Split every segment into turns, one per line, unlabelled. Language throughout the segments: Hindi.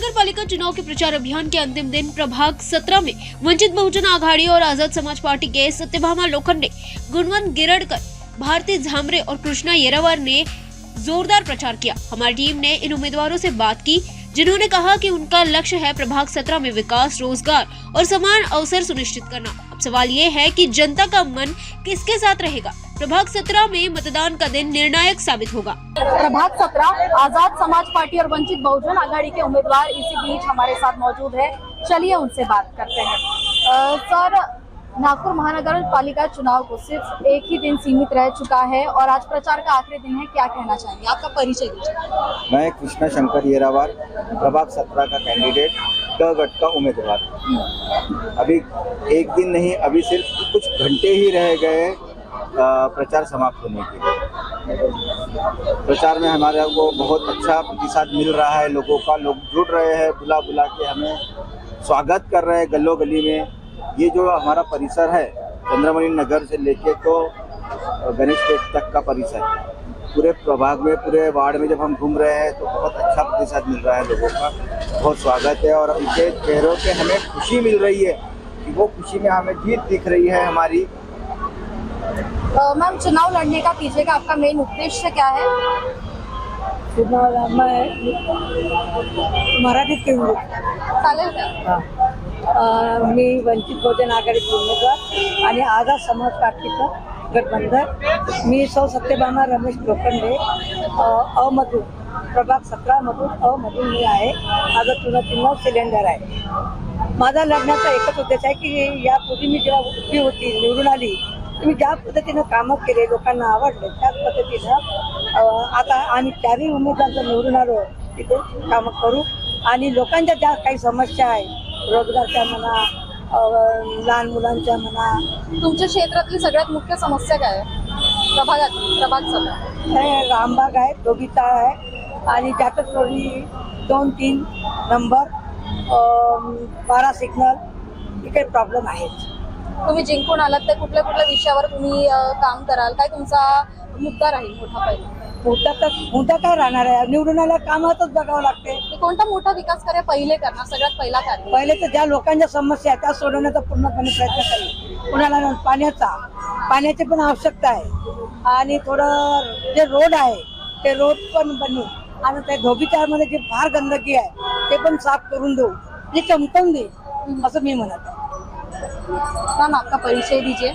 महानगर पालिका चुनाव के प्रचार अभियान के अंतिम दिन प्रभाग 17 में वंचित बहुजन आघाड़ी और आजाद समाज पार्टी के सत्यभामा लोखंडे, गुणवंत गिरडकर, भारती झामरे और कृष्णा येरावार ने जोरदार प्रचार किया। हमारी टीम ने इन उम्मीदवारों से बात की, जिन्होंने कहा कि उनका लक्ष्य है प्रभाग 17 में विकास, रोजगार और समान अवसर सुनिश्चित करना। अब सवाल ये है कि जनता का मन किसके साथ रहेगा। प्रभाग 17 में मतदान का दिन निर्णायक साबित होगा।
प्रभाग 17 आजाद समाज पार्टी और वंचित बहुजन आघाड़ी के उम्मीदवार इसी बीच हमारे साथ मौजूद है। चलिए उनसे बात करते हैं। सर, नागपुर महानगर पालिका चुनाव को सिर्फ एक ही दिन सीमित रह चुका है और आज प्रचार का आखिरी दिन है, क्या कहना चाहेंगे? आपका परिचय दीजिए।
मैं कृष्णा शंकर येरावार, प्रभाग 17 का कैंडिडेट, क गट का उम्मीदवार। अभी एक दिन नहीं, अभी सिर्फ कुछ घंटे ही रह गए प्रचार समाप्त होने के। प्रचार में हमारे को बहुत अच्छा प्रतिसाद मिल रहा है लोगों का। लोग जुड़ रहे हैं, बुला बुला के हमें स्वागत कर रहे हैं गली गली में। ये जो हमारा परिसर है, चंद्रमणि नगर से लेके तो गणेश पेट तक का परिसर, पूरे प्रभाग में, पूरे वार्ड में जब हम घूम रहे हैं तो बहुत अच्छा प्रतिसाद मिल रहा है लोगों का। बहुत स्वागत है और उनके चेहरों पे हमें खुशी मिल रही है कि वो खुशी में हमें जीत दिख रही है हमारी।
मैम, चुनाव लड़ने का पीछे का आपका मेन उद्देश्य क्या है?
चुनाव मराठीत घेऊन
चालेल का?
मी वंचित बहुजन आघाडीचे उमेदवार आणि आझाद समाज पार्टीचं गठबंधन। मी सौ सत्यभामा रमेश लोखंडे, अमधून प्रभाग 17 मधून अमधून मी आहे। माझं चुनाव सिलेंडर आहे। माझा लढण्याचा एकच उद्देश आहे की यापूर्वी मी जेव्हा उभी होती, निवडून आली, मी ज्या पद्धतीनं कामं केले, लोकांना आवडले, त्याच पद्धतीनं आता आम्ही चारही उमेदवार जर निवडून आलो तिथे कामं करू आणि लोकांच्या ज्या काही समस्या आहेत, रोजगारच्या म्हणा, लहान मुलांच्या म्हणा।
तुमच्या क्षेत्रातली सगळ्यात मुख्य समस्या काय आहे प्रभाग 17?
रामबाग आहे, दोघीचाळ आहे आणि त्यातच थोडी 2-3 नंबर 12 सिग्नल, हे काही प्रॉब्लेम आहेत।
तुम्ही जिंकून आलात तर कुठल्या कुठल्या विषयावर तुम्ही काम कराल? काय तुमचा मुद्दा राहील मोठा? पहिला
मुद्दा काय राहणार आहे? निवडून आल्या कामातच बघावं लागते।
कोणता मोठा विकास कार्य पहिले करणार? सगळ्यात पहिला कार्य
पहिले तर ज्या लोकांच्या समस्या आहेत त्या सोडवण्याचा पूर्णपणे प्रयत्न करेल। कुणाला पाण्याची पण आवश्यकता आहे आणि थोडं जे रोड आहे ते रोड पण बनवू आणि त्या धोबीचाळमध्ये जे फार गंदगी आहे ते पण साफ करून देऊ, जे चमकवून देऊ असं मी म्हणत आहे।
मैम, आपका परिचय दीजिए।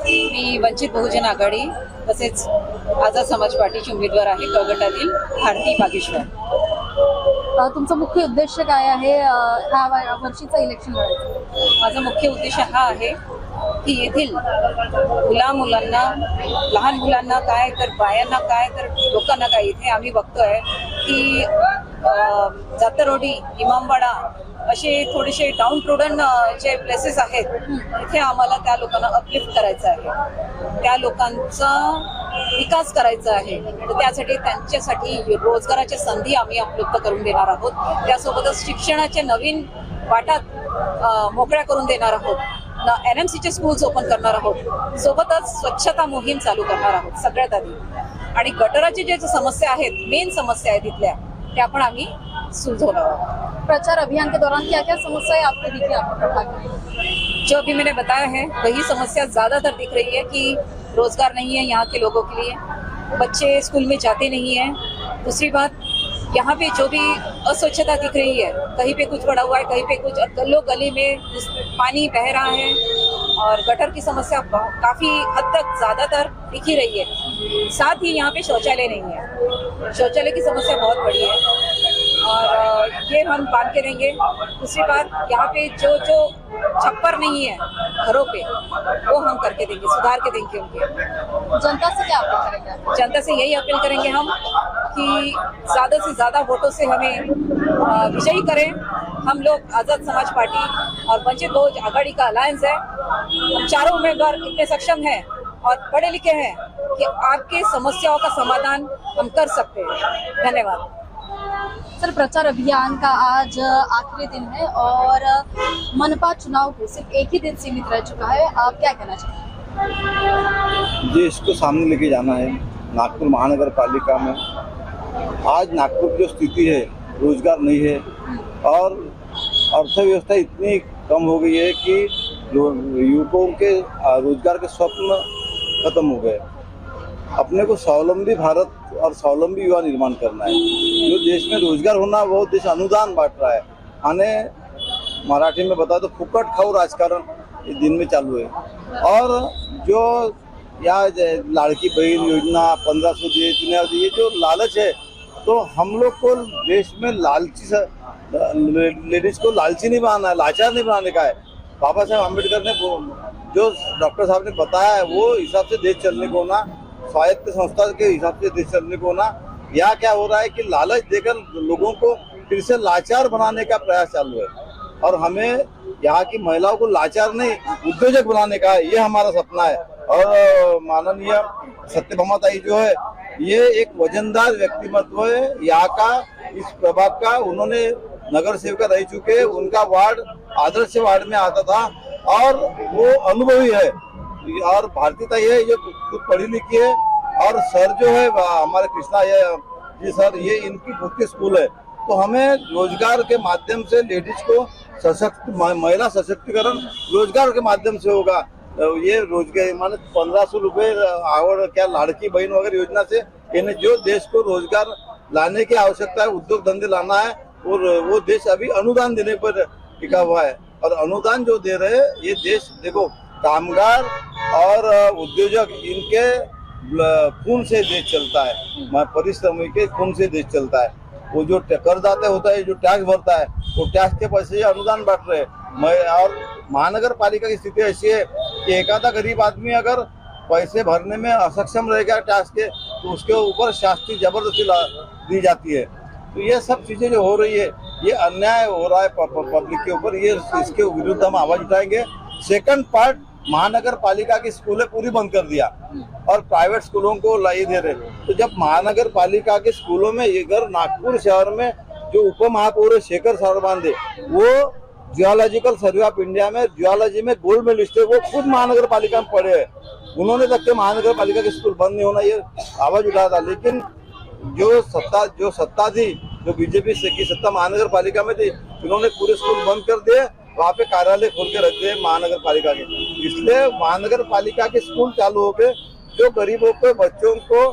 मी वंचित बहुजन आघाडी तसेच आझाद समाज पार्टीची उमेदवार आहे, क गटातील भारती बागेश्वर।
तुमचं मुख्य उद्देश काय आहे ह्या वर्षीचं इलेक्शन लढायचं?
माझा मुख्य उद्देश हा आहे की येथील मुलांना, लहान मुलांना काय तर बायांना काय तर लोकांना काय, इथे आम्ही बघतोय की जातरोडी, इमामवाडा असे थोडेसे डाऊन ट्रोडन जे प्लेसेस आहेत, इथे आम्हाला त्या लोकांना अपलिफ्ट करायचं आहे, त्या लोकांचा विकास करायचा आहे। तर त्यासाठी त्यांच्यासाठी रोजगाराच्या संधी आम्ही उपलब्ध करून देणार आहोत। त्यासोबतच शिक्षणाच्या नवीन वाटात मोकळ्या करून देणार आहोत। NMCचे स्कूल्स ओपन करणार आहोत। सोबतच स्वच्छता मोहीम चालू करणार आहोत सगळ्यात आधी। आणि गटराची जे समस्या आहेत, मेन समस्या आहेत तिथल्या, त्या पण आम्ही सुलझवणार आहोत।
प्रचार अभियान के दौरान क्या क्या समस्याएं आपको दिखी आपके प्रभाग में?
जो अभी मैंने बताया है वही समस्या ज्यादातर दिख रही है कि रोजगार नहीं है यहाँ के लोगों के लिए, बच्चे स्कूल में जाते नहीं हैं। दूसरी बात, यहाँ पे जो भी अस्वच्छता दिख रही है, कहीं पे कुछ पड़ा हुआ है, कहीं पे कुछ, गली में पानी बह रहा है और गटर की समस्या काफी हद तक ज्यादातर दिख ही रही है। साथ ही यहाँ पे शौचालय नहीं है, शौचालय की समस्या बहुत बड़ी है और ये हम बांध के देंगे। दूसरी बात, यहाँ पे जो छप्पर नहीं है घरों पे, वो हम करके देंगे, सुधार के देंगे उनके।
जनता से क्या अपील करेंगे?
जनता से यही अपील करेंगे हम कि ज़्यादा से ज़्यादा वोटों से हमें विजयी करें। हम लोग आज़ाद समाज पार्टी और वंचित बहुजन आघाड़ी का अलायंस है। हम चारों उम्मीदवार इतने सक्षम हैं और पढ़े लिखे हैं कि आपके समस्याओं का समाधान हम कर सकते हैं। धन्यवाद।
सर, प्रचार अभियान का आज आखिरी दिन है और मनपा चुनाव को सिर्फ एक ही दिन सीमित रह चुका है, आप क्या कहना चाहेंगे?
मुझे इसको सामने लेके जाना है। नागपुर महानगर पालिका में आज नागपुर की जो स्थिति है, रोजगार नहीं है, और अर्थव्यवस्था इतनी कम हो गई है कि युवकों के रोजगार के स्वप्न खत्म हो गए। अपने को स्वावलंबी भारत और स्वावलंबी युवा निर्माण करना है। जो देश में रोजगार होना, वो देश अनुदान बांट रहा है। आने मराठी में बता तो फुकट खाओ राजकारण इस दिन में चालू है। और जो या लाड़की बहन योजना 1500 दिए, 3000 दिए, जो लालच है, तो हम लोग को देश में लालची लेडीज को लालची नहीं बनाना है, लाचार नहीं बनाने का है। बाबा साहेब अम्बेडकर ने जो डॉक्टर साहब ने बताया है, वो हिसाब से देश चलने को ना, स्वायत्त संस्था के हिसाब से देश चलने को ना। यहाँ क्या हो रहा है कि लालच देकर लोगों को फिर से लाचार बनाने का प्रयास चालू है। और हमें यहाँ की महिलाओं को लाचार नहीं, उद्योजक बनाने का, ये हमारा सपना है। और माननीय सत्यभामा ताई जो है, ये एक वजनदार व्यक्तिमत्व है यहाँ का, इस प्रभाग का। उन्होंने नगर सेविका रह चुके, उनका वार्ड आदर्श वार्ड में आता था और वो अनुभवी है। और भारती ताई है, ये खुद पढ़ी लिखी है। और सर जो है हमारे कृष्णा जी सर, ये इनकी खुद की स्कूल है। तो हमें रोजगार के माध्यम से लेडीज को सशक्त, महिला सशक्तिकरण रोजगार के माध्यम से होगा। ये रोजगार माने 1500 रुपए आवड़ क्या लाड़की बहन वगैरह योजना से इन्हें जो देश को रोजगार लाने की आवश्यकता है, उद्योग धंधे लाना है, और वो देश अभी अनुदान देने पर टिका हुआ है। और अनुदान जो दे रहे हैं, ये देश देखो कामगार और उद्योजक इनके खून से देश चलता है, परिश्रमी के खून से देश चलता है। वो जो करदाता होता है, जो टैक्स भरता है, वो टैक्स के पैसे अनुदान बांट रहे हैं। और महानगर पालिका की स्थिति ऐसी है कि एकाधा गरीब आदमी अगर पैसे भरने में असक्षम रहेगा टैक्स के, तो उसके ऊपर शास्ति जबरदस्ती दी जाती है। तो ये सब चीजें जो हो रही है, ये अन्याय हो रहा है पब्लिक के ऊपर। ये इसके विरुद्ध हम आवाज उठाएंगे। सेकंड पार्ट, महानगर पालिका की स्कूलें पूरी बंद कर दिया और प्राइवेट स्कूलों को लाई दे रहे। तो जब महानगर पालिका के स्कूलों में, इधर नागपुर शहर में जो उप महापौर है शेखर सारबांदे, वो जियोलॉजिकल सर्वे ऑफ इंडिया में जियोलॉजी में गोल्ड मेडलिस्ट है, वो खुद महानगर पालिका में पढ़े हैं। उन्होंने तक के महानगर पालिका के स्कूल बंद नहीं होना, ये आवाज उठाया था। लेकिन जो सत्ता थी, जो बीजेपी की सत्ता महानगर पालिका में थी, उन्होंने पूरे स्कूल बंद कर दिए, वहाँ पे कार्यालय खोल के रखते हैं महानगर पालिका के। इसलिए महानगर पालिका के स्कूल चालू हो गए, जो गरीबों के बच्चों को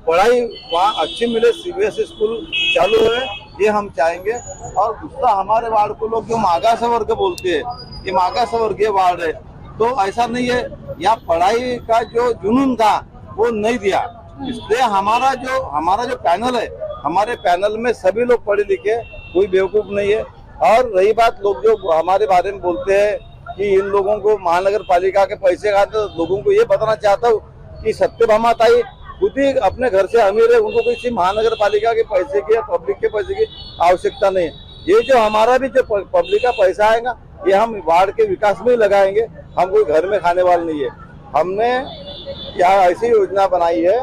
पढ़ाई वहाँ अच्छी मिले, सीबीएसई स्कूल चालू है, ये हम चाहेंगे। और दूसरा, हमारे वार्ड को लोग जो मागास वर्ग बोलते हैं, ये मागास वर्गीय वार्ड है, तो ऐसा नहीं है। यहाँ पढ़ाई का जो जुनून था वो नहीं दिया। इसलिए हमारा जो पैनल है, हमारे पैनल में सभी लोग पढ़े लिखे, कोई बेवकूफ नहीं है। और रही बात, लोग जो हमारे बारे में बोलते हैं कि इन लोगों को महानगर पालिका के पैसे खाते, तो लोगों को ये बताना चाहता हूँ कि सत्यभामा ताई खुद ही अपने घर से अमीर है, उनको किसी महानगर पालिका के पैसे की या पब्लिक के पैसे की आवश्यकता नहीं है। ये जो हमारा भी जो पब्लिक का पैसा आएगा, ये हम वार्ड के विकास में ही लगाएंगे, हम कोई घर में खाने वाले नहीं है। हमने यहाँ ऐसी योजना बनाई है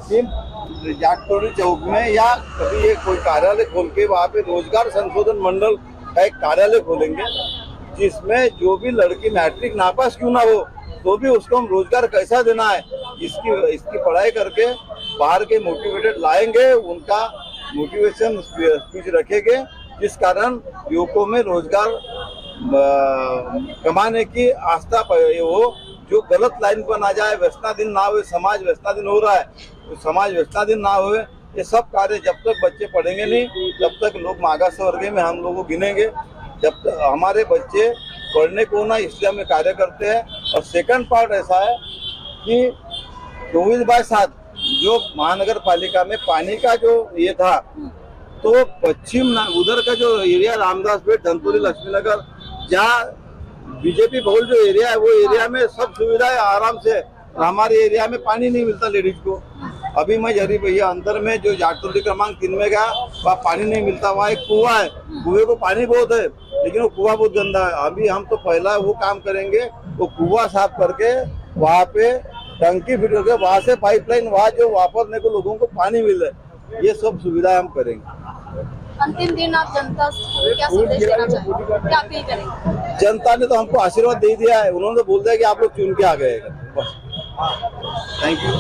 कि जाटतोड़ी चौक में या कभी एक कोई कार्यालय खोल के वहाँ पे रोजगार संशोधन मंडल का एक कार्यालय खोलेंगे, जिसमें जो भी लड़की मैट्रिक नापास क्यों ना हो, तो भी उसको हम रोजगार कैसा देना है, इसकी पढ़ाई करके बाहर के मोटिवेटेड लाएंगे, उनका मोटिवेशन स्पीच रखेंगे, जिस कारण युवकों में रोजगार कमाने की आस्था हो, जो गलत लाइन पर ना जाए, व्यसनाधीन ना हो। समाज व्यसनाधीन हो रहा है, तो समाज व्यसनाधीन ना हो। ये सब कार्य जब तक बच्चे पढ़ेंगे नहीं, तब तक लोग मागास वर्ग में हम लोगों को गिनेंगे। जब तक हमारे बच्चे पढ़ने को ना, इसलिए हम कार्य करते हैं। और सेकंड पार्ट ऐसा है कि 24/7 जो महानगर पालिका में पानी का जो ये था, तो पश्चिम उधर का जो एरिया रामदासपेट, धनपुरी, लक्ष्मीनगर, जहाँ बीजेपी बहुल जो एरिया है, वो एरिया में सब सुविधाएं आराम से। हमारे एरिया में पानी नहीं मिलता लेडीज को। अभी मैं जरी भैया अंदर में जो जाटतोड़ी क्रमांक 3 में गया, वहाँ पानी नहीं मिलता। वहाँ एक कुआं है, कुएं को पानी बहुत है, लेकिन वो कुआं बहुत गंदा है। अभी हम तो पहला वो काम करेंगे, वो कुआं साफ करके वहाँ पे टंकी फिट करके वहाँ से पाइपलाइन, वहाँ जो वापरने को लोगों को पानी मिले, ये सब सुविधाएं हम करेंगे।
अंतिम दिन आप जनता को क्या संदेश देना चाहेंगे, क्या अपील करेंगे?
जनता ने तो हमको आशीर्वाद दे दिया है, उन्होंने बोल दिया कि आप लोग चुन के आ गए। बस, thank you.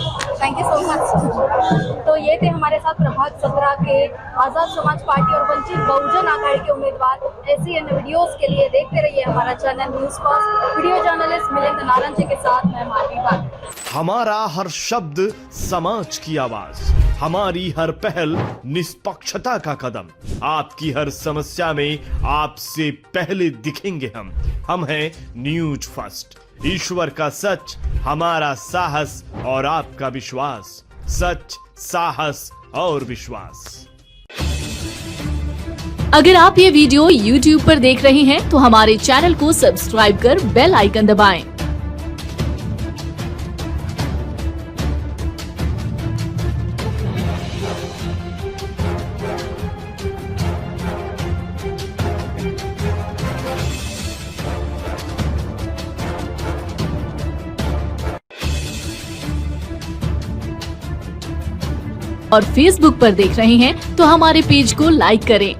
Thank you so much. तो ये थे हमारे साथ प्रभाग 17 के आजाद समाज पार्टी और वंचित बहुजन आघाड़ी के उम्मीदवार। ऐसी अन्य वीडियोस के लिए देखते रहिए हमारा channel News First. Video journalist Milind Narang ji के साथ मैं मानवी बाग।
हमारा हर शब्द समाज की आवाज, हमारी हर पहल निष्पक्षता का कदम, आपकी हर समस्या में आपसे पहले दिखेंगे हम हैं न्यूज फर्स्ट। ईश्वर का सच, हमारा साहस और आपका विश्वास। सच, साहस और विश्वास।
अगर आप ये वीडियो YouTube पर देख रहे हैं तो हमारे चैनल को सब्सक्राइब कर बेल आइकन दबाएं। और Facebook पर देख रहे हैं तो हमारे पेज को लाइक करें